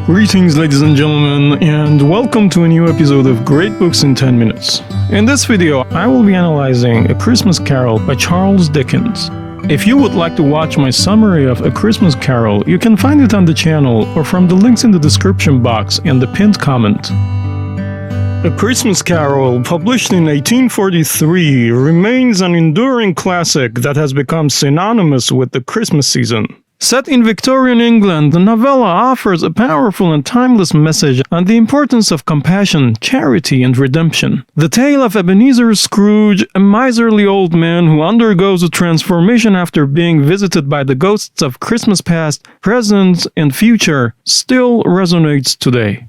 Greetings, ladies and gentlemen, and welcome to a new episode of Great Books in 10 Minutes. In this video, I will be analyzing A Christmas Carol by Charles Dickens. If you would like to watch my summary of A Christmas Carol, you can find it on the channel or from the links in the description box and the pinned comment. A Christmas Carol, published in 1843, remains an enduring classic that has become synonymous with the Christmas season. Set in Victorian England, the novella offers a powerful and timeless message on the importance of compassion, charity, and redemption. The tale of Ebenezer Scrooge, a miserly old man who undergoes a transformation after being visited by the ghosts of Christmas past, present, and future, still resonates today.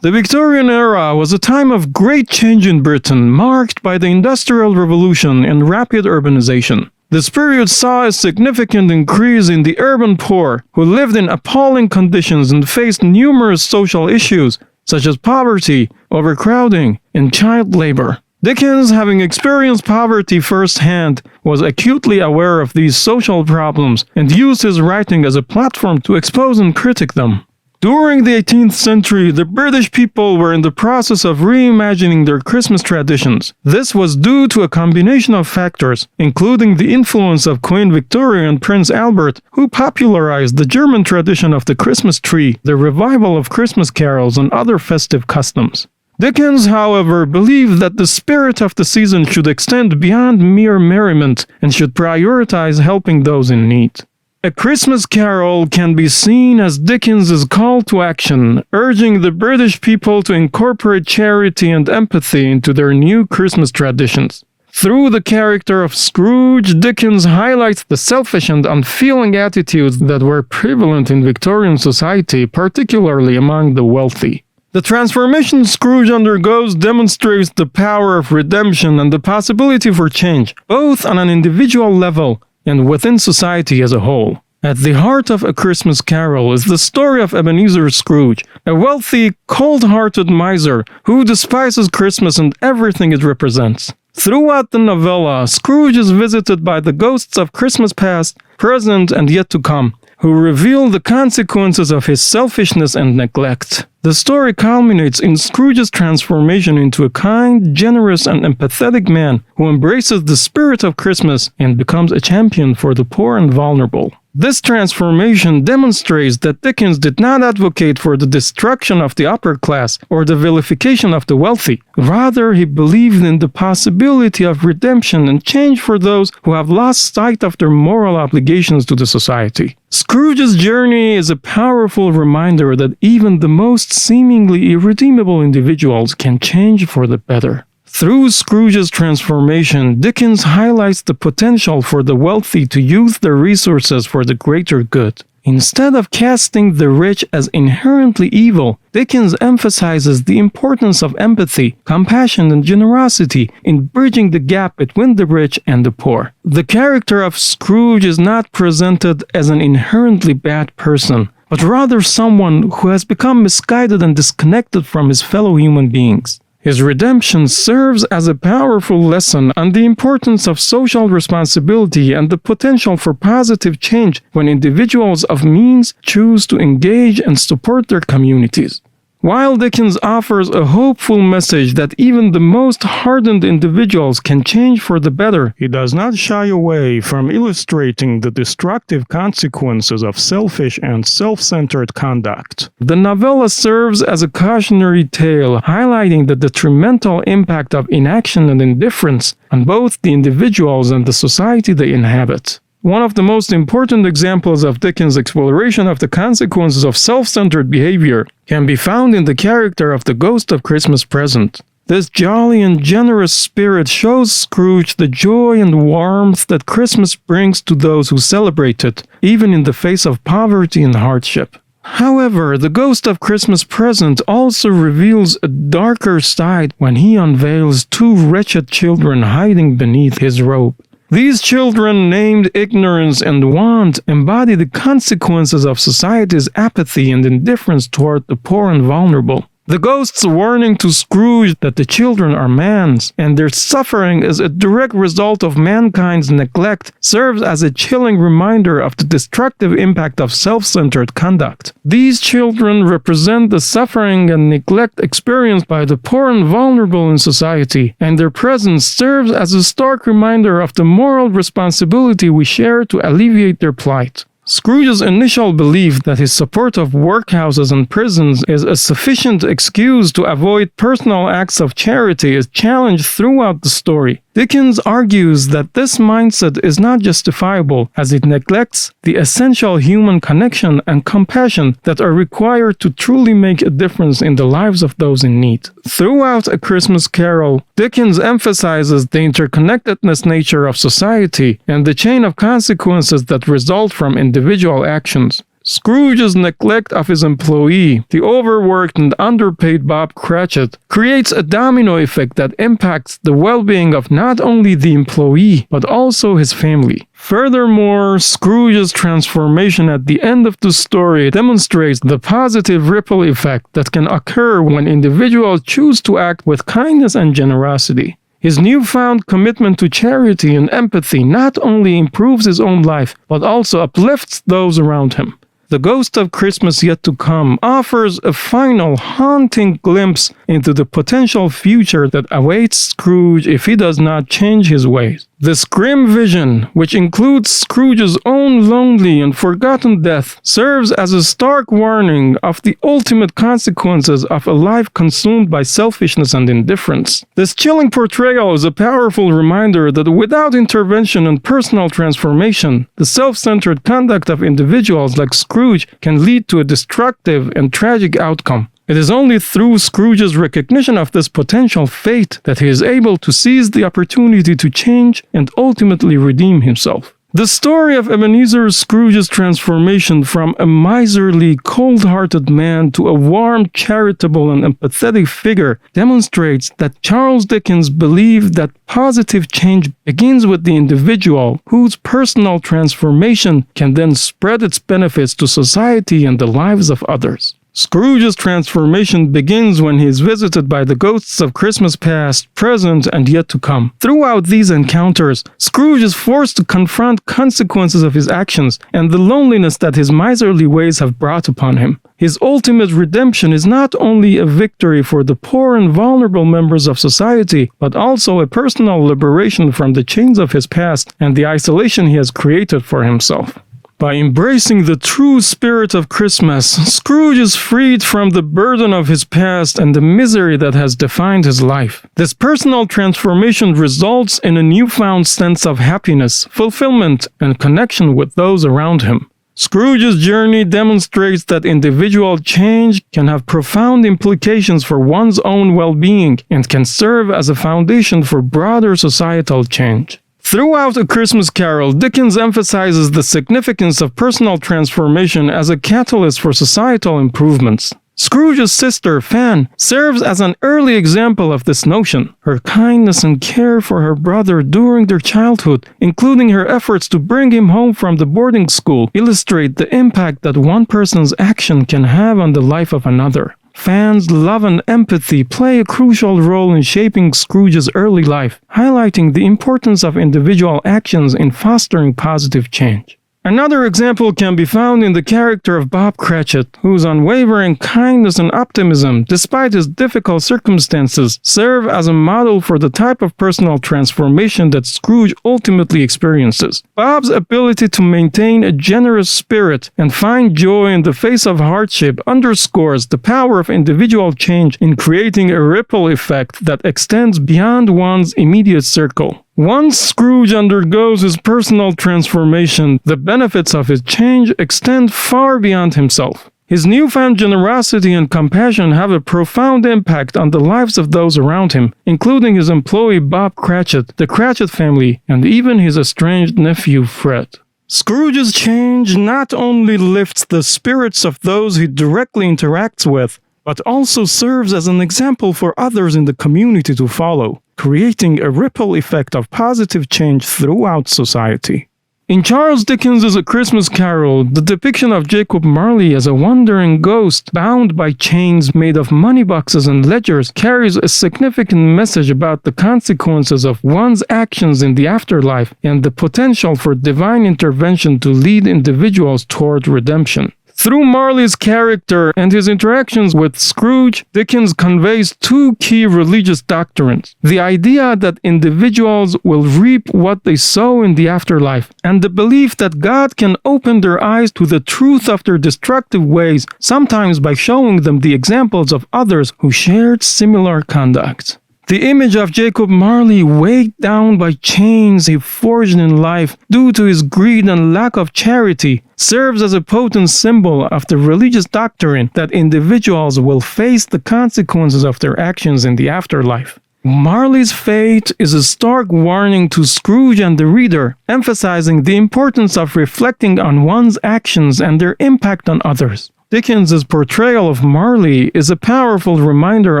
The Victorian era was a time of great change in Britain, marked by the Industrial Revolution and rapid urbanization. This period saw a significant increase in the urban poor, who lived in appalling conditions and faced numerous social issues, such as poverty, overcrowding, and child labor. Dickens, having experienced poverty firsthand, was acutely aware of these social problems and used his writing as a platform to expose and critique them. During the 18th century, the British people were in the process of reimagining their Christmas traditions. This was due to a combination of factors, including the influence of Queen Victoria and Prince Albert, who popularized the German tradition of the Christmas tree, the revival of Christmas carols, and other festive customs. Dickens, however, believed that the spirit of the season should extend beyond mere merriment and should prioritize helping those in need. A Christmas Carol can be seen as Dickens's call to action, urging the British people to incorporate charity and empathy into their new Christmas traditions. Through the character of Scrooge, Dickens highlights the selfish and unfeeling attitudes that were prevalent in Victorian society, particularly among the wealthy. The transformation Scrooge undergoes demonstrates the power of redemption and the possibility for change, both on an individual level and within society as a whole. At the heart of A Christmas Carol is the story of Ebenezer Scrooge, a wealthy, cold-hearted miser who despises Christmas and everything it represents. Throughout the novella, Scrooge is visited by the ghosts of Christmas past, present, and yet to come, who reveal the consequences of his selfishness and neglect. The story culminates in Scrooge's transformation into a kind, generous, and empathetic man who embraces the spirit of Christmas and becomes a champion for the poor and vulnerable. This transformation demonstrates that Dickens did not advocate for the destruction of the upper class or the vilification of the wealthy. Rather, he believed in the possibility of redemption and change for those who have lost sight of their moral obligations to the society. Scrooge's journey is a powerful reminder that even the most seemingly irredeemable individuals can change for the better. Through Scrooge's transformation, Dickens highlights the potential for the wealthy to use their resources for the greater good. Instead of casting the rich as inherently evil, Dickens emphasizes the importance of empathy, compassion, and generosity in bridging the gap between the rich and the poor. The character of Scrooge is not presented as an inherently bad person, but rather someone who has become misguided and disconnected from his fellow human beings. His redemption serves as a powerful lesson on the importance of social responsibility and the potential for positive change when individuals of means choose to engage and support their communities. While Dickens offers a hopeful message that even the most hardened individuals can change for the better, he does not shy away from illustrating the destructive consequences of selfish and self-centered conduct. The novella serves as a cautionary tale, highlighting the detrimental impact of inaction and indifference on both the individuals and the society they inhabit. One of the most important examples of Dickens' exploration of the consequences of self-centered behavior can be found in the character of the Ghost of Christmas Present. This jolly and generous spirit shows Scrooge the joy and warmth that Christmas brings to those who celebrate it, even in the face of poverty and hardship. However, the Ghost of Christmas Present also reveals a darker side when he unveils two wretched children hiding beneath his robe. These children, named ignorance and want, embody the consequences of society's apathy and indifference toward the poor and vulnerable. The ghost's warning to Scrooge that the children are man's and their suffering is a direct result of mankind's neglect serves as a chilling reminder of the destructive impact of self-centered conduct. These children represent the suffering and neglect experienced by the poor and vulnerable in society, and their presence serves as a stark reminder of the moral responsibility we share to alleviate their plight. Scrooge's initial belief that his support of workhouses and prisons is a sufficient excuse to avoid personal acts of charity is challenged throughout the story. Dickens argues that this mindset is not justifiable as it neglects the essential human connection and compassion that are required to truly make a difference in the lives of those in need. Throughout A Christmas Carol, Dickens emphasizes the interconnectedness nature of society and the chain of consequences that result from individual actions. Scrooge's neglect of his employee, the overworked and underpaid Bob Cratchit, creates a domino effect that impacts the well-being of not only the employee, but also his family. Furthermore, Scrooge's transformation at the end of the story demonstrates the positive ripple effect that can occur when individuals choose to act with kindness and generosity. His newfound commitment to charity and empathy not only improves his own life, but also uplifts those around him. The Ghost of Christmas Yet to Come offers a final haunting glimpse into the potential future that awaits Scrooge if he does not change his ways. This grim vision, which includes Scrooge's own lonely and forgotten death, serves as a stark warning of the ultimate consequences of a life consumed by selfishness and indifference. This chilling portrayal is a powerful reminder that without intervention and personal transformation, the self-centered conduct of individuals like Scrooge can lead to a destructive and tragic outcome. It is only through Scrooge's recognition of this potential fate that he is able to seize the opportunity to change and ultimately redeem himself. The story of Ebenezer Scrooge's transformation from a miserly, cold-hearted man to a warm, charitable, and empathetic figure demonstrates that Charles Dickens believed that positive change begins with the individual, whose personal transformation can then spread its benefits to society and the lives of others. Scrooge's transformation begins when he is visited by the ghosts of Christmas past, present, and yet to come. Throughout these encounters, Scrooge is forced to confront consequences of his actions and the loneliness that his miserly ways have brought upon him. His ultimate redemption is not only a victory for the poor and vulnerable members of society, but also a personal liberation from the chains of his past and the isolation he has created for himself. By embracing the true spirit of Christmas, Scrooge is freed from the burden of his past and the misery that has defined his life. This personal transformation results in a newfound sense of happiness, fulfillment, and connection with those around him. Scrooge's journey demonstrates that individual change can have profound implications for one's own well-being and can serve as a foundation for broader societal change. Throughout A Christmas Carol, Dickens emphasizes the significance of personal transformation as a catalyst for societal improvements. Scrooge's sister, Fan, serves as an early example of this notion. Her kindness and care for her brother during their childhood, including her efforts to bring him home from the boarding school, illustrate the impact that one person's action can have on the life of another. Fan's love and empathy play a crucial role in shaping Scrooge's early life, highlighting the importance of individual actions in fostering positive change. Another example can be found in the character of Bob Cratchit, whose unwavering kindness and optimism, despite his difficult circumstances, serve as a model for the type of personal transformation that Scrooge ultimately experiences. Bob's ability to maintain a generous spirit and find joy in the face of hardship underscores the power of individual change in creating a ripple effect that extends beyond one's immediate circle. Once Scrooge undergoes his personal transformation, the benefits of his change extend far beyond himself. His newfound generosity and compassion have a profound impact on the lives of those around him, including his employee Bob Cratchit, the Cratchit family, and even his estranged nephew Fred. Scrooge's change not only lifts the spirits of those he directly interacts with, but also serves as an example for others in the community to follow, creating a ripple effect of positive change throughout society. In Charles Dickens' A Christmas Carol, the depiction of Jacob Marley as a wandering ghost bound by chains made of money boxes and ledgers carries a significant message about the consequences of one's actions in the afterlife and the potential for divine intervention to lead individuals toward redemption. Through Marley's character and his interactions with Scrooge, Dickens conveys two key religious doctrines: the idea that individuals will reap what they sow in the afterlife, and the belief that God can open their eyes to the truth of their destructive ways, sometimes by showing them the examples of others who shared similar conduct. The image of Jacob Marley, weighed down by chains he forged in life due to his greed and lack of charity, serves as a potent symbol of the religious doctrine that individuals will face the consequences of their actions in the afterlife. Marley's fate is a stark warning to Scrooge and the reader, emphasizing the importance of reflecting on one's actions and their impact on others. Dickens' portrayal of Marley is a powerful reminder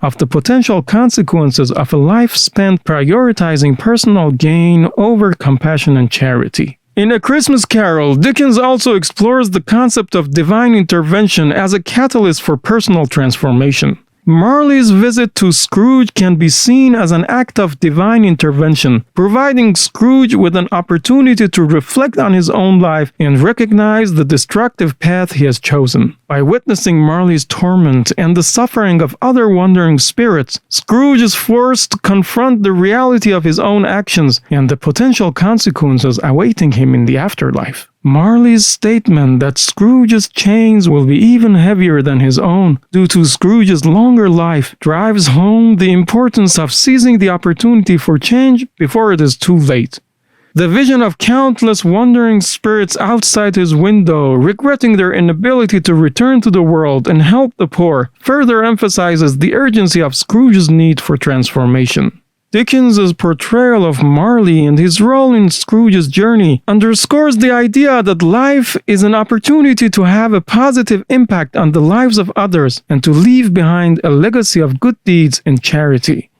of the potential consequences of a life spent prioritizing personal gain over compassion and charity. In A Christmas Carol, Dickens also explores the concept of divine intervention as a catalyst for personal transformation. Marley's visit to Scrooge can be seen as an act of divine intervention, providing Scrooge with an opportunity to reflect on his own life and recognize the destructive path he has chosen. By witnessing Marley's torment and the suffering of other wandering spirits, Scrooge is forced to confront the reality of his own actions and the potential consequences awaiting him in the afterlife. Marley's statement that Scrooge's chains will be even heavier than his own due to Scrooge's longer life drives home the importance of seizing the opportunity for change before it is too late. The vision of countless wandering spirits outside his window, regretting their inability to return to the world and help the poor, further emphasizes the urgency of Scrooge's need for transformation. Dickens' portrayal of Marley and his role in Scrooge's journey underscores the idea that life is an opportunity to have a positive impact on the lives of others and to leave behind a legacy of good deeds and charity.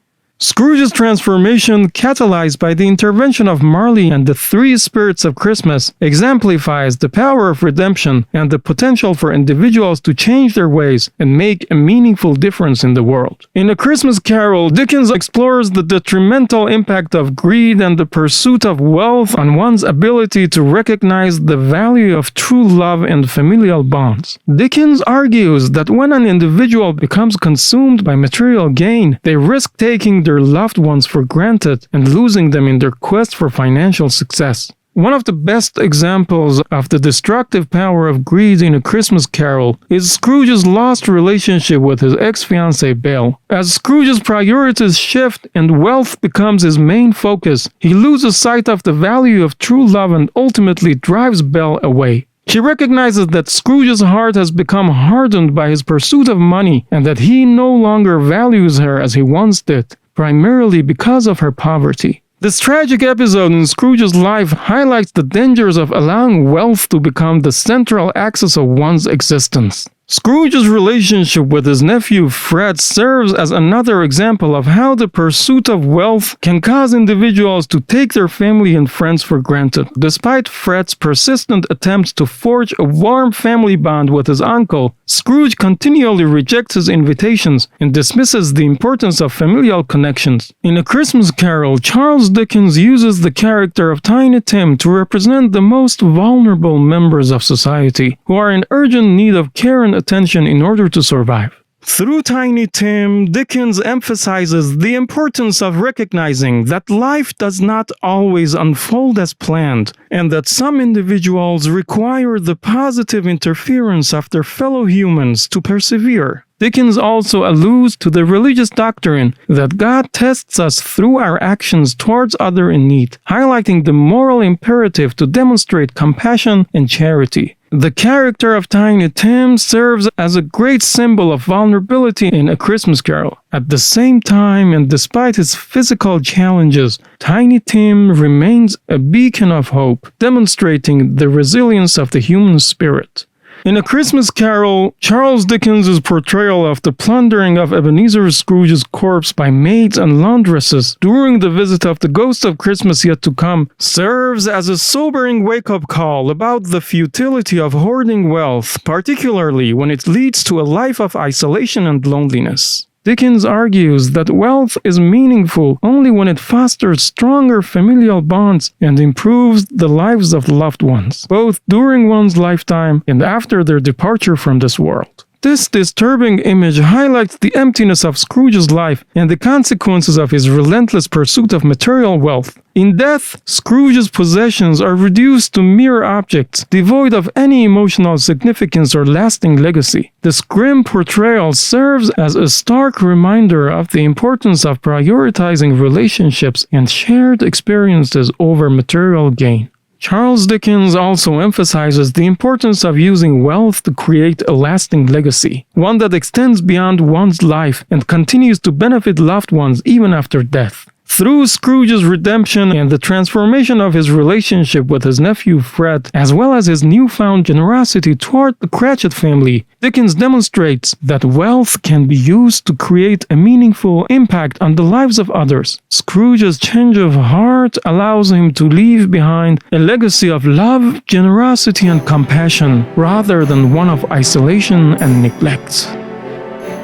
Scrooge's transformation, catalyzed by the intervention of Marley and the three spirits of Christmas, exemplifies the power of redemption and the potential for individuals to change their ways and make a meaningful difference in the world. In A Christmas Carol, Dickens explores the detrimental impact of greed and the pursuit of wealth on one's ability to recognize the value of true love and familial bonds. Dickens argues that when an individual becomes consumed by material gain, they risk taking their loved ones for granted and losing them in their quest for financial success. One of the best examples of the destructive power of greed in A Christmas Carol is Scrooge's lost relationship with his ex-fiancée Belle. As Scrooge's priorities shift and wealth becomes his main focus, he loses sight of the value of true love and ultimately drives Belle away. She recognizes that Scrooge's heart has become hardened by his pursuit of money and that he no longer values her as he once did, primarily because of her poverty. This tragic episode in Scrooge's life highlights the dangers of allowing wealth to become the central axis of one's existence. Scrooge's relationship with his nephew Fred serves as another example of how the pursuit of wealth can cause individuals to take their family and friends for granted. Despite Fred's persistent attempts to forge a warm family bond with his uncle, Scrooge continually rejects his invitations and dismisses the importance of familial connections. In A Christmas Carol, Charles Dickens uses the character of Tiny Tim to represent the most vulnerable members of society, who are in urgent need of care and attention in order to survive. Through Tiny Tim, Dickens emphasizes the importance of recognizing that life does not always unfold as planned, and that some individuals require the positive interference of their fellow humans to persevere. Dickens also alludes to the religious doctrine that God tests us through our actions towards others in need, highlighting the moral imperative to demonstrate compassion and charity. The character of Tiny Tim serves as a great symbol of vulnerability in A Christmas Carol. At the same time, and despite his physical challenges, Tiny Tim remains a beacon of hope, demonstrating the resilience of the human spirit. In A Christmas Carol, Charles Dickens' portrayal of the plundering of Ebenezer Scrooge's corpse by maids and laundresses during the visit of the ghost of Christmas yet to come serves as a sobering wake-up call about the futility of hoarding wealth, particularly when it leads to a life of isolation and loneliness. Dickens argues that wealth is meaningful only when it fosters stronger familial bonds and improves the lives of loved ones, both during one's lifetime and after their departure from this world. This disturbing image highlights the emptiness of Scrooge's life and the consequences of his relentless pursuit of material wealth. In death, Scrooge's possessions are reduced to mere objects, devoid of any emotional significance or lasting legacy. This grim portrayal serves as a stark reminder of the importance of prioritizing relationships and shared experiences over material gain. Charles Dickens also emphasizes the importance of using wealth to create a lasting legacy, one that extends beyond one's life and continues to benefit loved ones even after death. Through Scrooge's redemption and the transformation of his relationship with his nephew Fred, as well as his newfound generosity toward the Cratchit family, Dickens demonstrates that wealth can be used to create a meaningful impact on the lives of others. Scrooge's change of heart allows him to leave behind a legacy of love, generosity, and compassion, rather than one of isolation and neglect.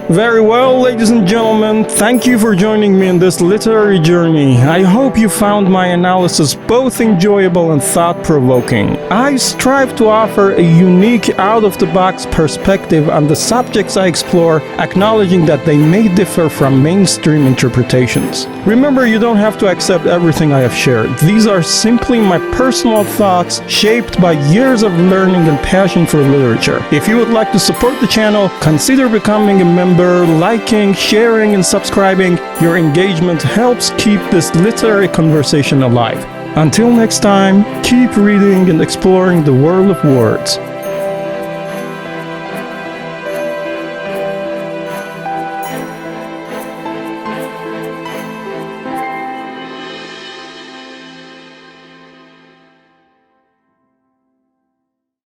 Very well, ladies and gentlemen, thank you for joining me in this literary journey. I hope you found my analysis both enjoyable and thought-provoking. I strive to offer a unique, out-of-the-box perspective on the subjects I explore, acknowledging that they may differ from mainstream interpretations. Remember, you don't have to accept everything I have shared. These are simply my personal thoughts, shaped by years of learning and passion for literature. If you would like to support the channel, consider becoming a member, liking, sharing, and subscribing. Your engagement helps keep this literary conversation alive. Until next time, keep reading and exploring the world of words.